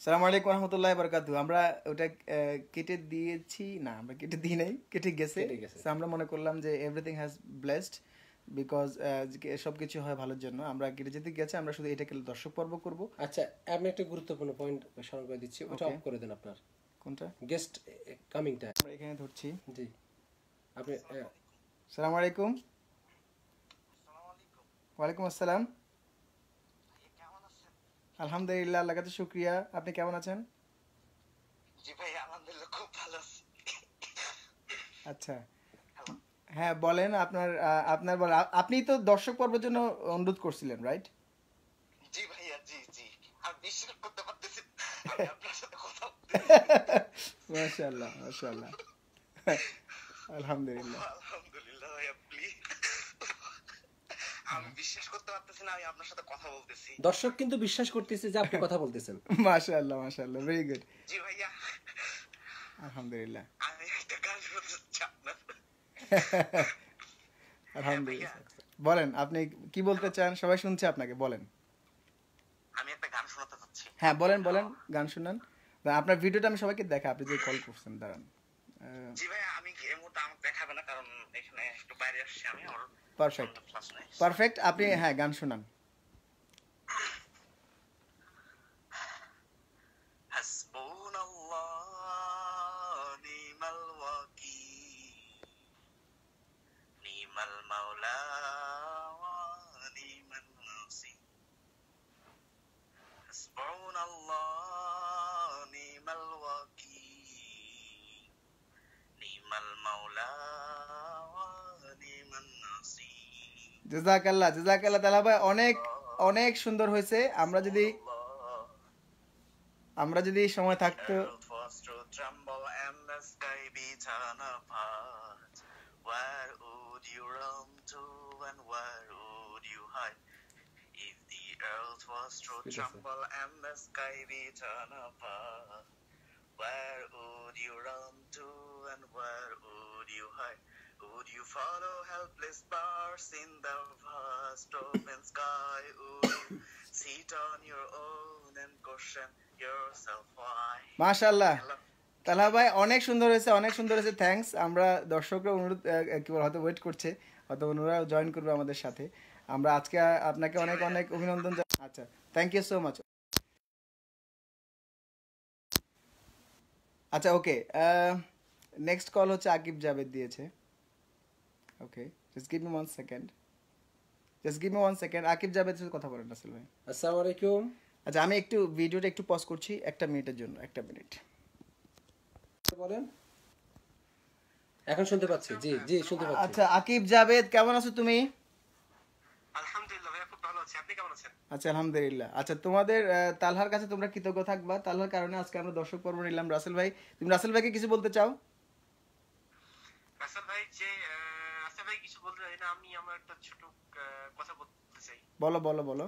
আসসালামু আলাইকুম রহমতুল্লাহি বারাকাতুহু। আমরা ওটা কেটে দিয়েছি না, আমরা কেটে দিই নাই, কেটে গেছে। So, আমরা মনে করলাম যে এভরিথিং হ্যাজ ব্লেসড বিকজ সব কিছু হয় ভালোর জন্য। আমরা কেটে যেতে গেছে, আমরা শুধু এটাকে দর্শক পর্ব করব। আচ্ছা, আমি একটা গুরুত্বপূর্ণ পয়েন্ট স্মরণ করে দিচ্ছি, ওটা অফ করে দেন আপনার। কোনটা? গেস্ট কামিংটা আমরা এখানে ধরছি। জি, আপনি। আসসালামু আলাইকুম। ওয়ালাইকুম আসসালাম। আলহামদুলিল্লাহ, আল্লাহর কাছে শুকরিয়া। আপনি কেমন আছেন? জি ভাই, আলহামদুলিল্লাহ খুব ভালো আছি। আচ্ছা, হ্যাঁ বলেন। আপনার বলেন। আপনি তো দর্শক পর্বের জন্য অনুরোধ করছিলেন, রাইট? জি ভাইয়া, জি জি, আমি বিশ্বাস করতে পারতেছি আমি আপনার সাথে কথা বলতেছি। মাশাআল্লাহ মাশাআল্লাহ, আলহামদুলিল্লাহ। আলহামদুলিল্লাহ ভাইয়া, প্লিজ। আমি বিশ্বাস করতে পারতেছি না আমি আপনার সাথে কথা বলতেছি। দর্শক কিন্তু বিশ্বাস করতেছে যে আপনি কথা বলতেছেন। মাশাআল্লাহ মাশাআল্লাহ, ভেরি গুড। জি ভাইয়া, আলহামদুলিল্লাহ। আমি একটা গান শুনতে চাচ্ছি আপনার। আলহামদুলিল্লাহ। বলেন আপনি কি বলতে চান, সবাই শুনছে আপনাকে, বলেন। আমি একটা গান শোনাতে চাচ্ছি। হ্যাঁ বলেন বলেন, গান শুনান। আপনার ভিডিওটা আমি সবাইকে দেখা, আপনি যে কল করছেন, দাঁড়ান। জি ভাইয়া, আমি এই মুহূর্তে আমাকে দেখাবে না, কারণ এখানে একটু বাইরে আসছি আমি। পারফেক্ট পারফেক্ট, আপনি হ্যাঁ গান শুনান। জাযাকাল্লাহ জাযাকাল্লাহ তাআলা ভাই, অনেক অনেক সুন্দর হয়েছে। আমরা যদি সময় থাকতো। Would you follow helpless birds in the vast open sky? Would you sit on your own and question yourself why? মাশাআল্লাহ তালা ভাই, অনেক সুন্দর হয়েছে, অনেক সুন্দর হয়েছে, থ্যাঙ্কস। আমরা দর্শকরা অনুরোধ কি বল, হয়তো ওয়েট করছে, হয়তো ওনারা জয়েন করবে আমাদের সাথে। আমরা আজকে আপনাকে অনেক অনেক অভিনন্দন জানাই। আচ্ছা, থ্যাংক ইউ সো মাচ। আচ্ছা ওকে, নেক্সট কল হচ্ছে আকিব জাভেদ দিয়েছে। Okay, just give me 1 second, just give me 1 second. Aqib Javed সাথে কথা বলেন রাসেল ভাই। আসসালামু আলাইকুম। আচ্ছা, আমি একটু ভিডিওটা একটু পজ করছি 1 মিনিটের জন্য, 1 মিনিট। বলেন, এখন শুনতে পাচ্ছি। জি জি, শুনতে পাচ্ছি। আচ্ছা আকিব জাভেদ, কেমন আছো তুমি? আলহামদুলিল্লাহ ভাইয়া, খুব ভালো আছি। আপনি কেমন আছেন? আচ্ছা আলহামদুলিল্লাহ। আচ্ছা, তোমাদের তালহার কাছে তোমরা কৃতজ্ঞ থাকবা। তালহার কারণে আজকে আমরা দর্শক পর্ব নিলাম। রাসেল ভাই, তুমি রাসেল ভাইকে কিছু বলতে চাও? রাসেল ভাই কিছু বলতে চাই না, আমি আমার একটা ছোট কথা বলতে চাই। বলো বলো বলো।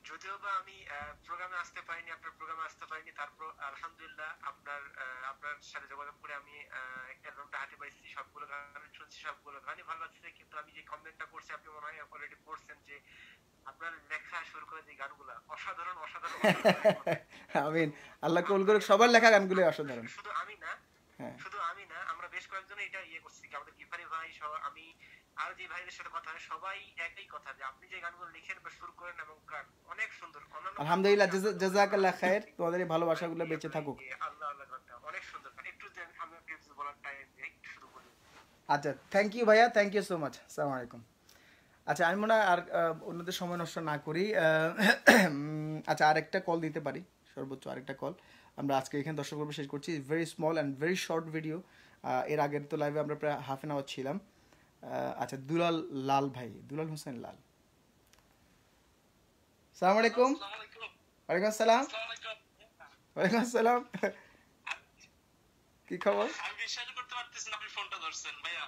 যদিও বা আমি প্রোগ্রামে আসতে পারিনি, আপনার প্রোগ্রামে আসতে পারিনি, তারপর আলহামদুলিল্লাহ আপনার সাথে যোগাযোগ করে আমি অ্যালবামটা হাতে পাইছি, সবগুলো গান শুনছি, সবগুলো গানই ভালো লাগছে। কিন্তু আমি যে কমেন্টটা করছি, আপনি মনে হয় অলরেডি পড়ছেন, যে আপনার লেখা শুরু করে যে গানগুলা অসাধারণ অসাধারণ। আমিন, আল্লাহ কবুল করুক। সবার লেখা গানগুলো অসাধারণ। শুধু আমি না, আমরা বেশ কয়েকজন এটা করছি, আমাদের গিফারি ভাই সহ, আমি আর যে ভাইদের সাথে কথা হয়, সবাই একই কথা, যে আপনি যে গানগুলো লিখেন বা সুর করেন এবং গান অনেক সুন্দর। আলহামদুলিল্লাহ, জাযাকাল্লাহ খায়ের। তোমাদের এই ভালোবাসাগুলো বেঁচে থাকুক। আল্লাহ আল্লাহ, অনেক সুন্দর। একটু আমি কিছু বলার টাইম নেই, শুরু করি। আচ্ছা, থ্যাংক ইউ ভাইয়া, থ্যাংক ইউ সো মাচ। আসসালামু আলাইকুম। আচ্ছা, আমি মনে হয় আর অন্যদের সময় নষ্ট না করি। আচ্ছা, আরেকটা কল দিতে পারি, সর্বোচ্চ আরেকটা কল। আমরা আজকে এখানে দর্শক পর্ব শেষ করছি। Very small and very short video. এর আগের তো লাইভে আমরা প্রায় হাফ অ্যান আওয়ার ছিলাম। আচ্ছা, দুলাল লাল ভাই, দুলাল হোসেন লাল। আসসালামু আলাইকুম। ওয়ালাইকুম আসসালাম। ওয়ালাইকুম আসসালাম। কি খবর? আমি বিশ্বাস করতে পারতেছি না আপনি ফোনটা ধরছেন ভাইয়া।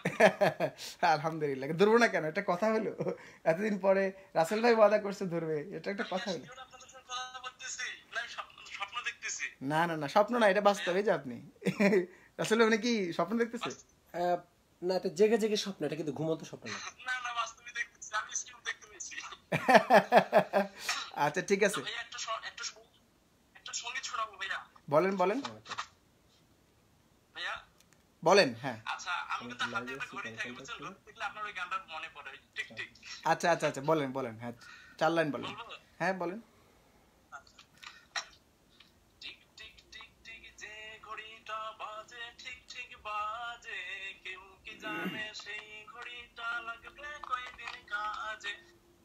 আলহামদুলিল্লাহ, ধরবো না কেন? এটা কথা হলো? এতদিন পরে রাসেল ভাই ওয়াদা করছে ধরবে, এটা একটা কথা হলো? না না না, স্বপ্ন না, এটা বাস্তব। এই যে আপনি রাসেল ভাই কি স্বপ্ন দেখতেছে? না, এটা জেগে জেগে স্বপ্ন, এটা কিন্তু ঘুমন্ত স্বপ্ন না। না না, বাস্তবে দেখতেছি, আমি স্ক্রিন দেখতে পেয়েছি। আচ্ছা ঠিক আছে। বলেন বলেন ভাইয়া বলেন। হ্যাঁ আচ্ছা আমি কিন্তু হাতে একটা ঘড়ি থাকে বুঝছেন ঘড়ি দেখলে আপনার ওই গানটা মনে পড়ে টিক টিক আচ্ছা আচ্ছা আচ্ছা বলেন বলেন। হ্যাঁ 4 লাইন বলেন। বলবো হ্যাঁ বলেন। টিক টিক টিক টিক যে ঘড়িটা বাজে ঠিক ঠিক বাজে কেউ কি জানে সেই ঘড়িটা লাগবে কয়দিন কাজে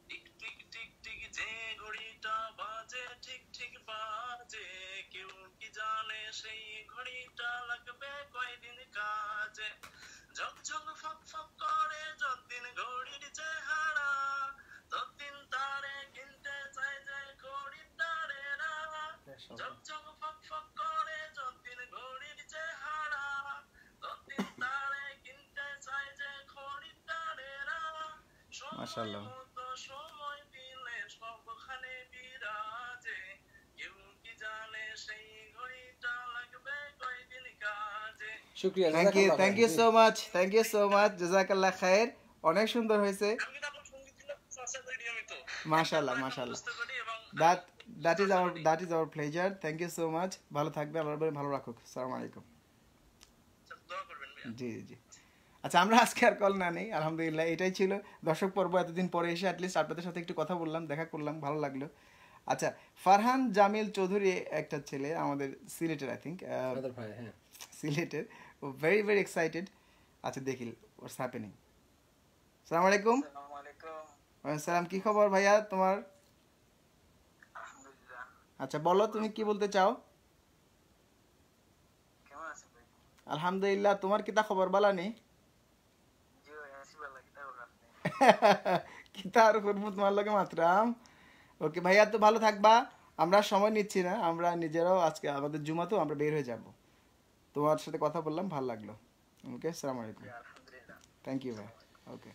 টিক টিক টিক টিক যে ঘড়িটা বাজে ঠিক ঠিক বাজে কেউ কি জানে সেই ঘড়িটা লাগবে কয়দিন কাজে ঝকঝক ফক ফক করে যতদিন ঘড়ির চেহারা ততদিন তারে কিনতে চাই যে ঘড়ির তারেরা ঝকঝক ফক ফক করে যতদিন ঘড়ির চেহারা ততদিন তারে কিনতে চাই যে ঘড়ির তারেরা মাশাআল্লাহ। মতো সময় দিলে সবখানে বিরাজে কেউ কি জানে সেই ঘড়িটা লাগবে কয়দিন কাজে শুকরিয়া, thank you so much, thank you so much, জাযাকাল্লাহ খায়ের। অনেক সুন্দর হয়েছে। আমি কিন্তু আপনার সঙ্গীত চর্চা করি নিয়মিত মাশাআল্লাহ মাশাআল্লাহ। বুঝতে পারি এবং that is our pleasure. Thank you so much. ভালো থাকবে, আল্লাহ রাব্বুল ভালো রাখুক। আসসালামু আলাইকুম। দোয়া করবেন ভাইয়া। জি জি। আচ্ছা আমরা আজকে আর কল না নেই, আলহামদুলিল্লাহ এটাই ছিল দর্শক পর্ব। এতদিন পরে এসে অ্যাটলিস্ট আপনাদের সাথে একটু কথা বললাম, দেখা করলাম, ভালো লাগলো। আচ্ছা ফারহান জামিল চৌধুরী একটা ছেলে আমাদের সিলেটের, আই থিঙ্ক আমাদের ভাই, হ্যাঁ সিলেটের, ও ভেরি ভেরি এক্সাইটেড। আচ্ছা দেখি হোয়াটস হ্যাপেনিং। আসসালামু আলাইকুম। আসসালামু আলাইকুম। ওয়ালাইকুম সালাম। কি খবর ভাইয়া তোমার? আলহামদুলিল্লাহ। আচ্ছা বলো তুমি কি বলতে চাও? কেমন আছেন ভাই? আলহামদুলিল্লাহ। তোমার কিতা খবর বালা নেই? জি ভাই আছি ভালো কি তাও আপনি? কিতা আর করবো তোমার লগে মাত্রাম। ওকে ভাইয়া তো ভালো থাকবা। আমরা সময় নিচ্ছি না, আমরা নিজেরাও আজকে আমাদের জুমাতেও আমরা বের হয়ে যাব। তোমার সাথে কথা বললাম, ভালো লাগলো। ওকে আসসালামু আলাইকুম। আলহামদুলিল্লাহ। থ্যাংক ইউ ভাই। ওকে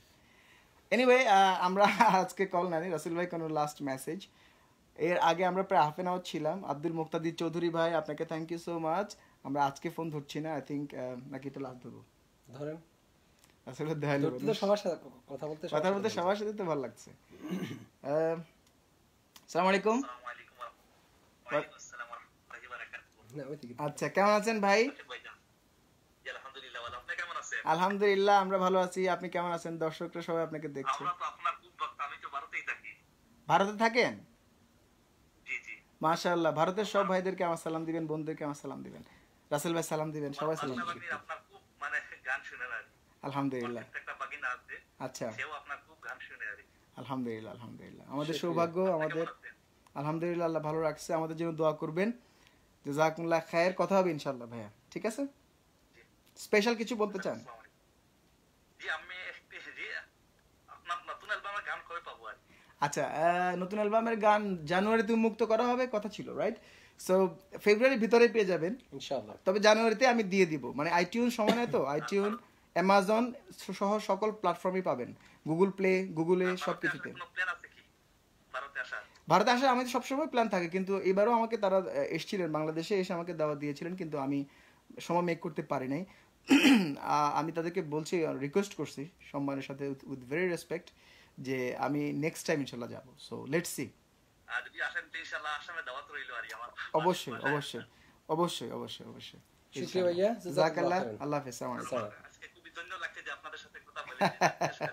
এনিওয়ে আমরা আজকে কল নানি। রাসেল ভাই কোনো লাস্ট মেসেজ? এর আগে আমরা প্রায় হাফ এন আওয়ার ছিলাম। আব্দুল মুক্তাদির চৌধুরী ভাই আপনাকে থ্যাংক ইউ সো মাচ। আমরা আজকে ফোন ধরছি না, আই থিঙ্ক নাকি এটা লাস্ট ধরবো। ধরেন আসলে দেখালো ধরতে তো সবার সাথে কথা বলতে কথা বলতে সবার সাথে তো ভালো লাগছে। আসসালামু আলাইকুম। আসসালামু আলাইকুম ওয়া আলাইকুম আসসালাম ওয়া রাহমাতুল্লাহি ওয়া বারাকাতুহু। না ওই দিকে আচ্ছা কেমন আছেন ভাই? ভাইজান। জি আলহামদুলিল্লাহ ভালো। আপনি কেমন আছেন? আলহামদুলিল্লাহ আমরা ভালো আছি। আপনি কেমন আছেন? দর্শকরা সবাই আপনাকে দেখছে। আমরা তো আপনার খুব ভক্ত। আমি তো ভারতেই থাকি। ভারতে থাকেন? জি জি। মাশাআল্লাহ। ভারতের সব ভাইদেরকে আমার সালাম দিবেন, বোনদেরকে আমার সালাম দিবেন, রাসেল ভাই সালাম দিবেন, সবাই সালাম দিবেন। বাসাবাড়ির আপনার খুব মানে গান শুনে আর কি। আলহামদুলিল্লাহ। একটা বাগিনা আছে। আচ্ছা সেও আপনার খুব গান শুনে আর কি। আলহামদুলিল্লাহ আলহামদুলিল্লাহ। আমাদের সৌভাগ্য, আমাদের কেমন আছেন? আলহামদুলিল্লাহ আল্লাহ ভালো রাখছে। আমাদের জন্য দোয়া করবেন। জাযাকুমুল্লাহ খায়ের। কথা হবে ইনশাআল্লাহ ভাইয়া, ঠিক আছে? স্পেশাল কিছু বলতে চান? আসসালামু আলাইকুম। জি আমি জি আপনার নতুন অ্যালবামের গান কবে পাবো আর কি? আচ্ছা নতুন অ্যালবামের গান জানুয়ারিতে মুক্ত করা হবে কথা ছিল, রাইট? সো ফেব্রুয়ারির ভিতরে পেয়ে যাবেন। ইনশাআল্লাহ। তবে জানুয়ারিতে আমি দিয়ে দিব, মানে আইটিউন সময় নেই তো, আইটিউন অ্যামাজন সহ সকল প্ল্যাটফর্মে পাবেন, গুগল প্লে, গুগলে সব কিছুতে। কোনো প্ল্যান আছে কি ভারতে আসার? ভারতে আসার আমাদের সবসময় প্ল্যান থাকে, কিন্তু এবারও আমাকে তারা এসেছিলেন বাংলাদেশে, এসে আমাকে দাওয়াত দিয়েছিলেন, কিন্তু আমি সময় মেক করতে পারি নাই। আমি তাদেরকে বলছি, রিকোয়েস্ট করছি সম্মানের সাথে, উইথ ভেরি রেসপেক্ট, যে আমি নেক্সট টাইম ইনশাল্লাহ যাবো। So let's see. আর যদি আসেন তো ইনশাআল্লাহ আসামে দাওয়াত রইল আর কি আমার। অবশ্যই অবশ্যই অবশ্যই অবশ্যই অবশ্যই। শুকরিয়া ভাইয়া, জাযাকাল্লাহ। আল্লাহ হাফেজ। আসসালামু আলাইকুম। আজকে খুবই ধন্য লাগছে যে আপনাদের সাথে কথা বলে,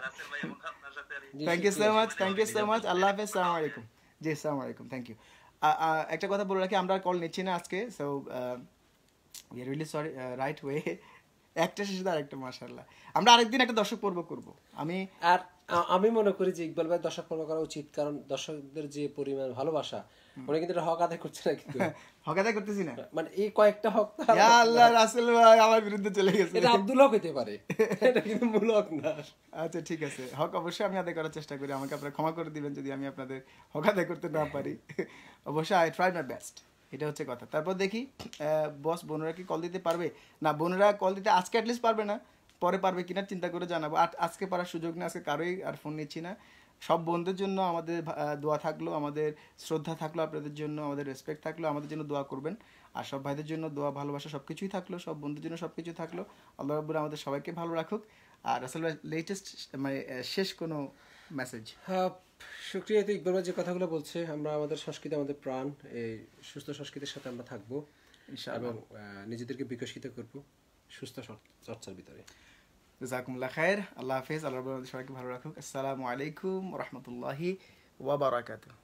রাসেল ভাই এবং আপনার সাথে আর কি। Thank you so much, thank you so much. আল্লাহ হাফেজ। আসসালামু আলাইকুম। জি আসসালামু আলাইকুম। Thank you. একটা কথা বলে রাখি, আমরা কল নিচ্ছি না আজকে। So we are really sorry. Right way একটা শেষে আরেকটা। মাশাআল্লাহ। আমরা আরেকদিন একটা দর্শক পর্ব করব। আর আমি মনে করি যে ইকবাল ভাই দর্শক পর্ব করা উচিত, কারণ দর্শকদের যে পরিমাণ ভালোবাসা, উনি কিন্তু এটা হক আদায় করছে না, কিন্তু হকাদা করতেছি না, মানে এই কয়েকটা হক তো ইয়া আল্লাহ, রাসেল ভাই আমার বিরুদ্ধে চলে গেছে। এটা আব্দুল হক হইতে পারে, এটা কিন্তু মূল হক না। আচ্ছা ঠিক আছে, হক অবশ্যই আমি আদায় করার চেষ্টা করি। আমাকে আপনারা ক্ষমা করে দিবেন যদি আমি আপনাদের হক আদায় করতে না পারি। অবশ্যই আই ট্রাই মাই বেস্ট, এটা হচ্ছে কথা। তারপর দেখি বস বোনেরা কি কল দিতে পারবে না। বোনেরা কল দিতে আজকে অ্যাটলিস্ট পারবে না, পরে পারবে কিনা চিন্তা করে জানাবো। আজকে পারার সুযোগ না, আজকে কারোই আর ফোন নিচ্ছি না। সব বোনদের জন্য আমাদের দোয়া থাকলো, আমাদের শ্রদ্ধা থাকলো, আপনাদের জন্য আমাদের রেসপেক্ট থাকলো, আমাদের জন্য দোয়া করবেন। আর সব ভাইদের জন্য দোয়া, ভালোবাসা সব কিছুই থাকলো, সব বন্ধুদের জন্য সব কিছু থাকলো। আল্লাহ রাব্বুল আমাদের সবাইকে ভালো রাখুক। আর আসলে লেটেস্ট মানে শেষ কোনো মেসেজ? হ্যাঁ, শুক্রিয়া। তো ইকবাল ভাই যে কথাগুলো বলছে, আমরা আমাদের সংস্কৃতি, আমাদের প্রাণ, এই সুস্থ সংস্কৃতির সাথে আমরা থাকবো। ইনশাআল্লাহ। এবং নিজেদেরকে বিকশিত করব সুস্থ চর্চার ভিতরে। জাযাকুমুল্লাহ খায়ের। আল্লাহ হাফেজ। আল্লাহ রাব্বুল আলামিন সবাইকে ভালো রাখুক। আসসালামু আলাইকুম ওয়া রাহমাতুল্লাহি ওয়া বারাকাতুহু।